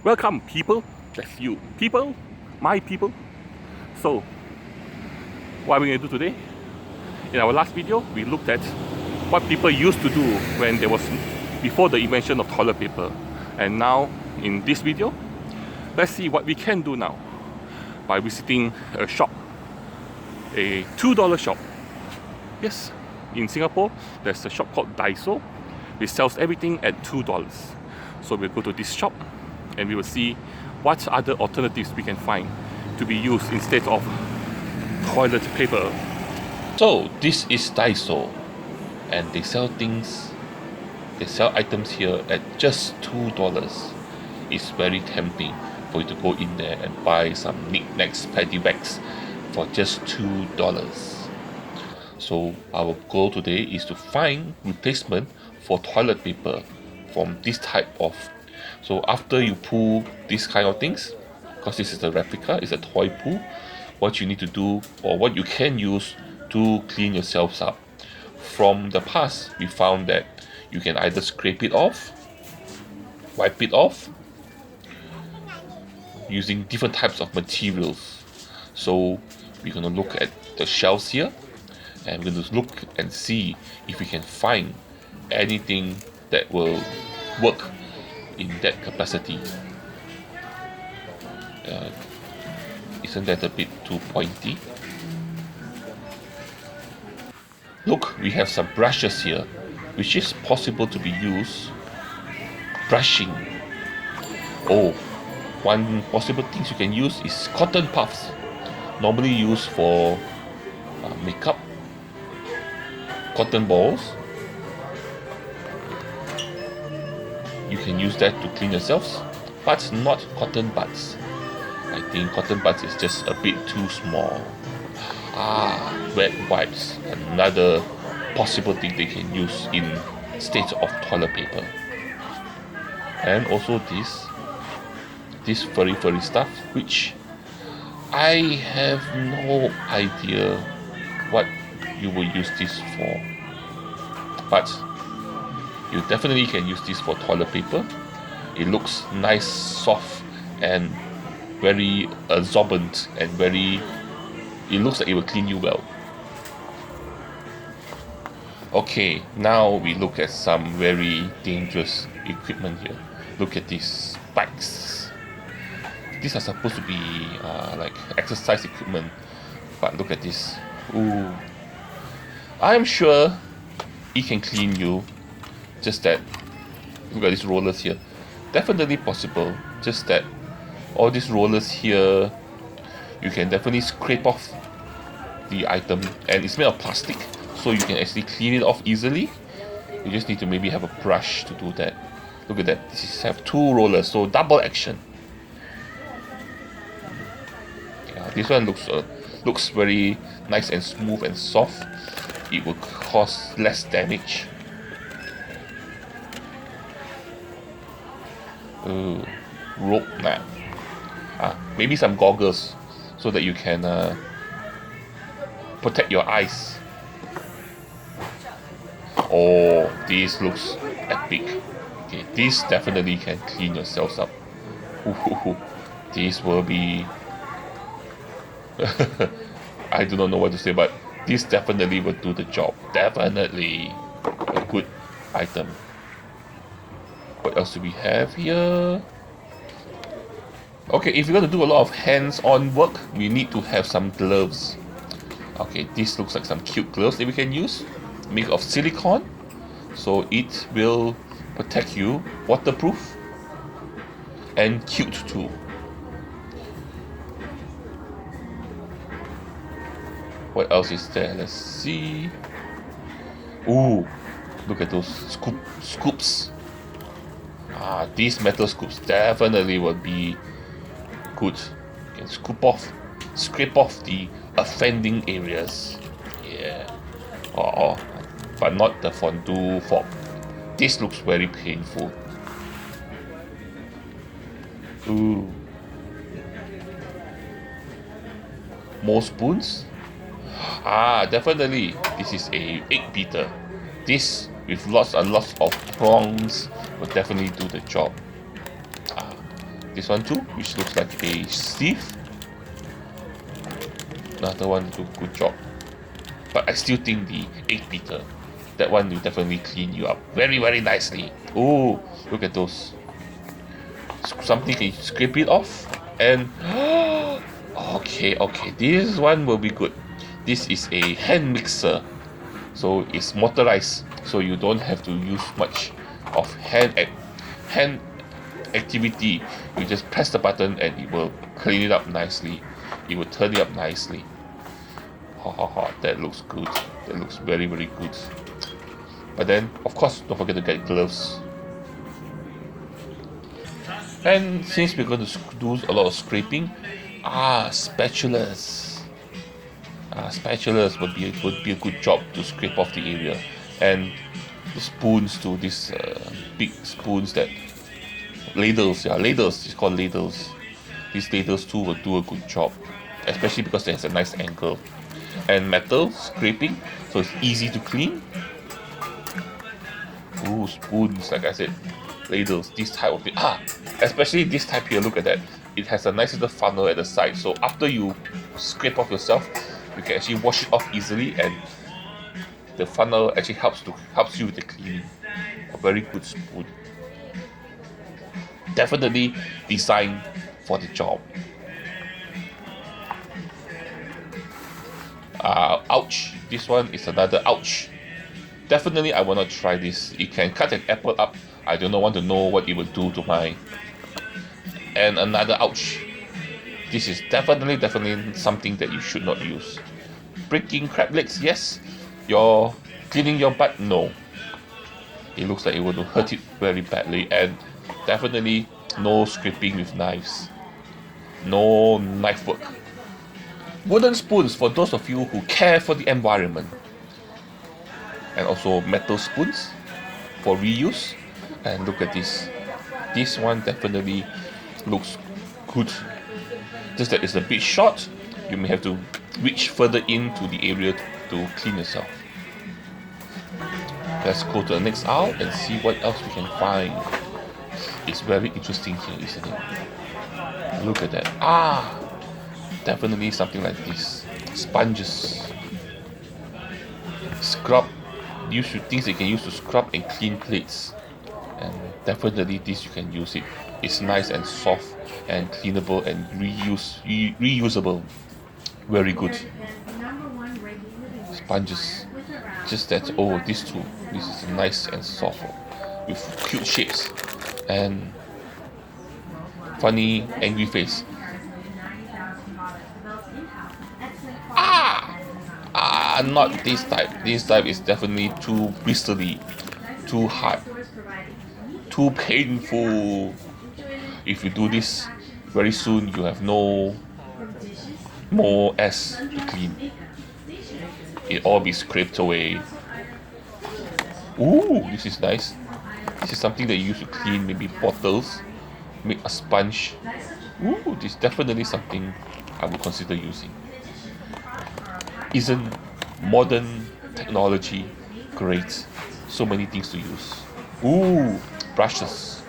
Welcome, people. That's you. People, my people. So, what are we going to do today? In our last video, we looked at what people used to do when there was before the invention of toilet paper. And now, in this video, let's see what we can do now by visiting a shop, a $2 shop. Yes, in Singapore, there's a shop called Daiso, which sells everything at $2. So we'll go to this shop and we will see what other alternatives we can find to be used instead of toilet paper. So this is Daiso, and they sell items here at just $2. It's very tempting for you to go in there and buy some knickknacks, paddywhacks for just $2. So our goal today is to find replacement for toilet paper from this type of. So after you pull these kind of things, because this is a replica, it's a toy pool, what you need to do, or what you can use to clean yourselves up. From the past, we found that you can either scrape it off, wipe it off, using different types of materials. So we're going to look at the shelves here, and we're going to look and see if we can find anything that will work in that capacity. Isn't that a bit too pointy? Look, we have some brushes here, which is possible to be used brushing. Oh, one possible thing you can use is cotton puffs, normally used for makeup. Cotton balls, you can use that to clean yourselves, but not cotton buds. I think cotton buds is just a bit too small. Wet wipes, another possible thing they can use instead of toilet paper. And also this furry stuff, which I have no idea what you will use this for, but you definitely can use this for toilet paper. It looks nice, soft, and very absorbent, and it looks like it will clean you well. Okay, now we look at some very dangerous equipment here. Look at these spikes. These are supposed to be like exercise equipment, but look at this. Ooh, I'm sure it can clean you. Just that, look at these rollers here. Definitely possible. Just that all these rollers here, you can definitely scrape off the item, and it's made of plastic, so you can actually clean it off easily. You just need to maybe have a brush to do that. Look at that. This is have two rollers, so double action. Yeah, this one looks very nice and smooth and soft. It will cause less damage. Rope mat. Maybe some goggles so that you can protect your eyes. Oh, this looks epic. Okay, this definitely can clean yourselves up. This will be I do not know what to say, but this definitely will do the job. Definitely a good item. What else do we have here? Okay, if you're going to do a lot of hands-on work, we need to have some gloves. Okay, this looks like some cute gloves that we can use. Made of silicone, so it will protect you, waterproof, and cute too. What else is there? Let's see. Ooh, look at those scoops. These metal scoops definitely will be good. You can scrape off the offending areas. Yeah. But not the fondue fork. This looks very painful. Ooh. More spoons? Definitely. This is a egg beater. This with lots and lots of prongs will definitely do the job. this one too, which looks like a sieve. Another one, good job. But I still think the 8 beater, that one will definitely clean you up very, very nicely. Oh, look at those. Something can scrape it off, and okay, this one will be good. This is a hand mixer, so it's motorized, so you don't have to use much of hand activity. You just press the button and it will clean it up nicely. It will turn it up nicely. That looks good. That looks very, very good. But then, of course, don't forget to get gloves. And since we're going to do a lot of scraping, spatulas. Spatulas would be a good job to scrape off the area, and the spoons too. These big spoons, that ladles, it's called ladles. These ladles too will do a good job, especially because there's a nice angle. And metal scraping, so it's easy to clean. Spoons, like I said, ladles, this type of thing. Especially this type here, look at that. It has a nice little funnel at the side, so after you scrape off yourself, you can actually wash it off easily, and the funnel actually helps you with the cleaning. A very good spoon. Definitely designed for the job. Ouch. This one is another ouch. Definitely I will not try this. It can cut an apple up. I do not want to know what it will do to my... And another ouch. This is definitely something that you should not use. Breaking crab legs, yes. You're cleaning your butt, no. It looks like it will hurt it very badly. And definitely no scraping with knives. No knife work. Wooden spoons for those of you who care for the environment. And also metal spoons for reuse. And look at this. This one definitely looks good. Just that it's a bit short. You may have to reach further into the area to clean yourself. Let's go to the next aisle and see what else we can find. It's very interesting here, isn't it? Look at that. Definitely something like this. Sponges. Scrub. Things that you can use to scrub and clean plates. And definitely this you can use it. It's nice and soft and cleanable and reusable. Very good. Sponges. Just that, these two. This is nice and soft with cute shapes and funny angry face. Not this type. This type is definitely too bristly, too hard, too painful. If you do this, very soon you have no more S to clean. It all be scraped away. This is nice. This is something that you use to clean maybe bottles, make a sponge. This is definitely something I would consider using. Isn't modern technology great? So many things to use. Brushes.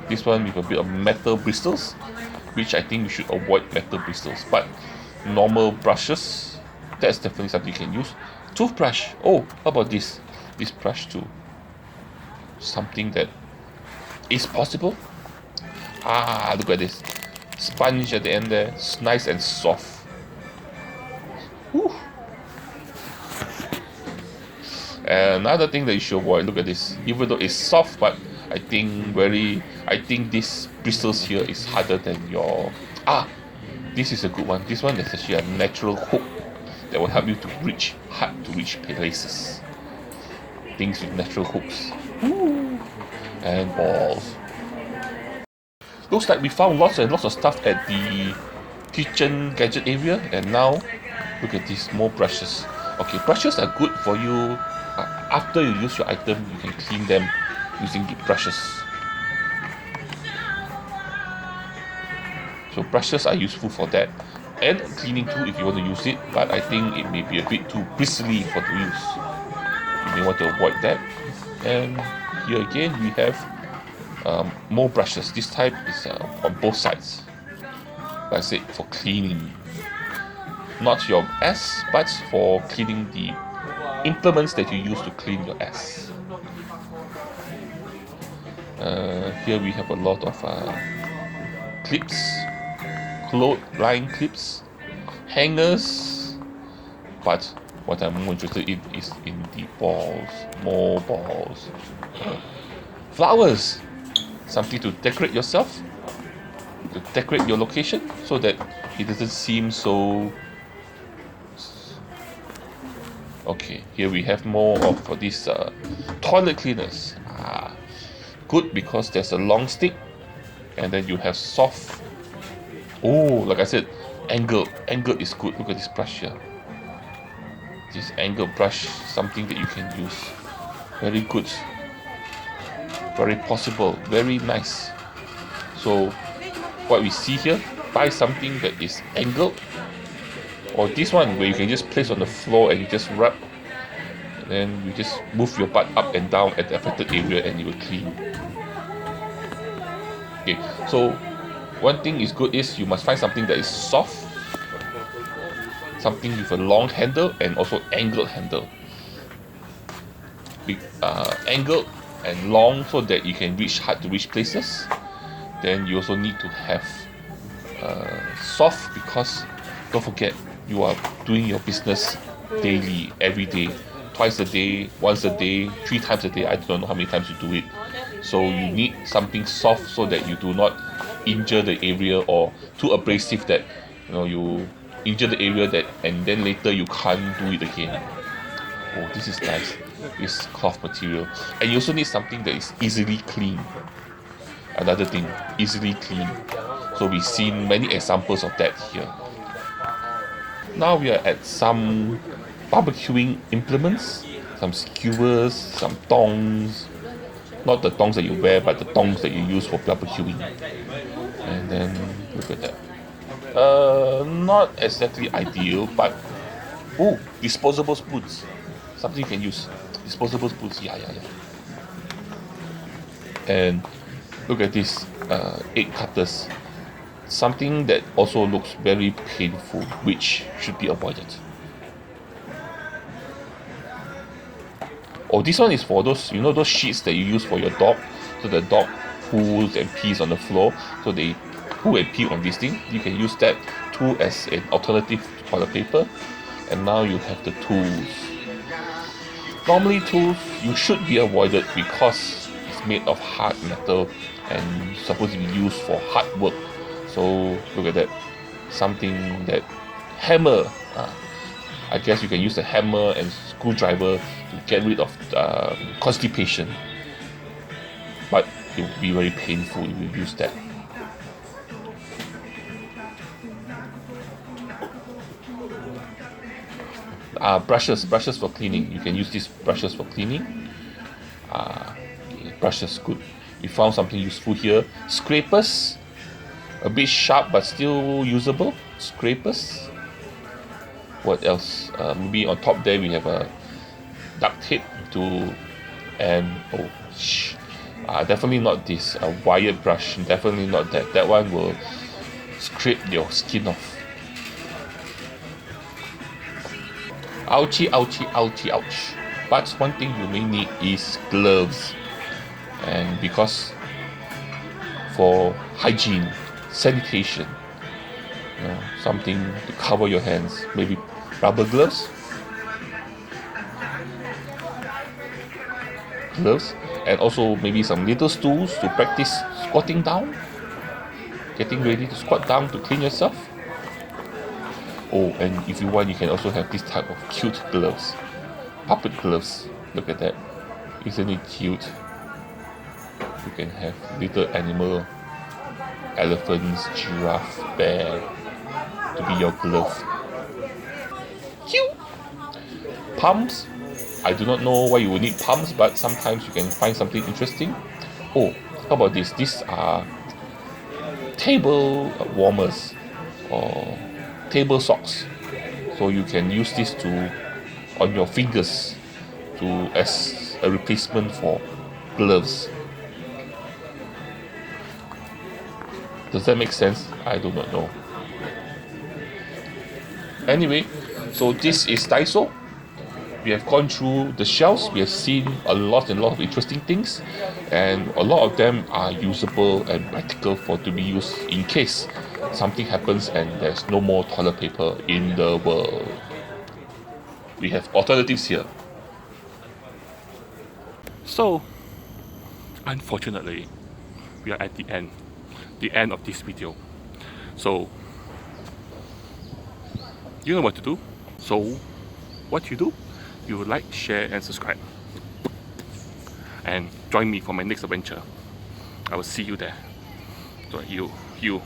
This one with a bit of metal bristles, which I think you should avoid metal bristles. But normal brushes, that's definitely something you can use. Toothbrush. How about this? This brush too. Something that is possible. Look at this. Sponge at the end there. It's nice and soft. Another thing that you should avoid, look at this. Even though it's soft, but I think this bristles here is harder than your... This is a good one. This one is actually a natural hook that will help you to reach hard to reach places. Things with natural hooks. And balls. Looks like we found lots and lots of stuff at the kitchen gadget area, and now look at these more brushes. Okay, brushes are good for you. After you use your item, you can clean them using the brushes. So brushes are useful for that, and cleaning too if you want to use it, but I think it may be a bit too bristly for the use. You may want to avoid that. And here again we have more brushes. This type is on both sides. Like I said, for cleaning, not your ass, but for cleaning the implements that you use to clean your ass. Here we have a lot of clips, clothesline clips, hangers, but what I'm more interested in is in the balls, more balls. Flowers, something to decorate yourself, to decorate your location so that it doesn't seem so. Okay, here we have more of these toilet cleaners. Good because there's a long stick and then you have soft. Oh, like I said, angled is good. Look at this brush here. This angled brush, something that you can use. Very good, very possible, very nice. So what we see here, buy something that is angled, or this one where you can just place on the floor and you just rub, and then you just move your butt up and down at the affected area and you will clean. Okay, so one thing is good is you must find something that is soft, something with a long handle and also angled handle. Angled and long so that you can reach hard to reach places. Then you also need to have soft, because don't forget you are doing your business daily, every day, twice a day, once a day, 3 times a day. I don't know how many times you do it. So you need something soft so that you do not injure the area, or too abrasive that you injure the area that and then later you can't do it again. Oh, this is nice. This cloth material. And you also need something that is easily clean. Another thing, easily clean. So we've seen many examples of that here. Now we are at some barbecuing implements, some skewers, some tongs. Not the tongs that you wear, but the tongs that you use for barbecuing. And then look at that. Not exactly ideal, but disposable spoons. Something you can use. Disposable spoons, yeah. And look at this, egg cutters. Something that also looks very painful, which should be avoided. Oh, this one is for those, those sheets that you use for your dog, so the dog pools and pees on the floor, so they poo and pee on this thing. You can use that tool as an alternative to toilet paper. And now you have the tools. Normally tools you should be avoided because it's made of hard metal and supposed to be used for hard work. So look at that, something that hammer. I guess you can use the hammer and screwdriver to get rid of constipation, but it will be very painful if you use that. Brushes for cleaning. You can use these brushes for cleaning. Brushes, good. We found something useful here. Scrapers, a bit sharp but still usable. Scrapers. What else? Maybe on top there we have a duct tape definitely not this wired brush. Definitely not that. That one will scrape your skin off. Ouchie, ouchie, ouchie, ouch. But one thing you may need is gloves. And because for hygiene, sanitation, something to cover your hands, maybe rubber gloves, and also maybe some little stools to practice squatting down, getting ready to squat down to clean yourself. Oh, and if you want, you can also have this type of cute gloves, puppet gloves. Look at that, isn't it cute? You can have little animal, elephants, giraffe, bear to be your glove. Cute. Pumps. I do not know why you would need pumps, but sometimes you can find something interesting. Oh, how about this? These are table warmers or table socks. So you can use this on your fingers as a replacement for gloves. Does that make sense? I do not know. Anyway, so this is Daiso. We have gone through the shelves, we have seen a lot of interesting things, and a lot of them are usable and practical for to be used in case something happens and there's no more toilet paper in the world. We have alternatives here. So, unfortunately, we are at the end of this video. So, you know what to do. So, what you do, you like, share, and subscribe. And join me for my next adventure. I will see you there. So you